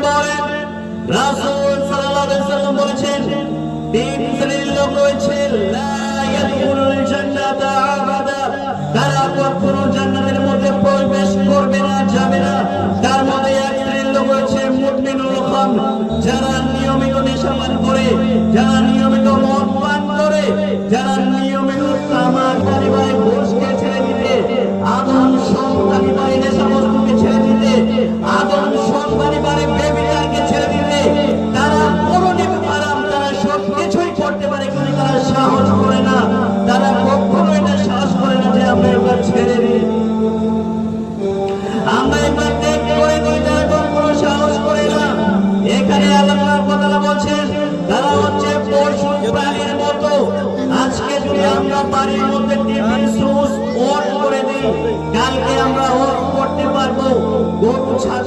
বলেন রাসূল সাল্লাল্লাহু আলাইহি ওয়াসাল্লাম বলেছেন তিন শ্রেণীর লোক রয়েছে লা ইয়াদখুলুল জান্নাতা আবাদা, তারা কখনো জান্নাতের মধ্যে প্রবেশ করবে না, যাবে না। তার মধ্যে এক শ্রেণীর লোক রয়েছে মুমিনুল খাম, যারা নিয়মিত নেশাপান করে, যারা নিয়মিত মদ পান করে, যারা নিয়মিত তামাক পারিবারিক ঘুষকে ছেড়ে দিতে, আদম সন্তানি বাড়ি নেশা বস্তুকে ছেড়ে দিতে, আদম সন্তানি বাড়ি বেবিচারকে ছেড়ে দিতে, তারা পরনিব হারাম, তারা সব কিছুই করতে পারে, কিন্তু তারা সাহস করে না, তারা কখনো এটা সাহস করে না যে আমরা এবার ছেড়ে দিই, আমরা এবার ত্যাগ করে দিই, তারা কখনো সাহস করে না। এখানে আল্লাহ তাআলা বলছেন তারা হচ্ছে পশু প্রাণীর মতো। আজকে যদি আমরা বাড়ির মধ্যে টিভি সুইচ অন করে দিই, কালকে আমরা অফ করতে পারবো। গরু ছাগল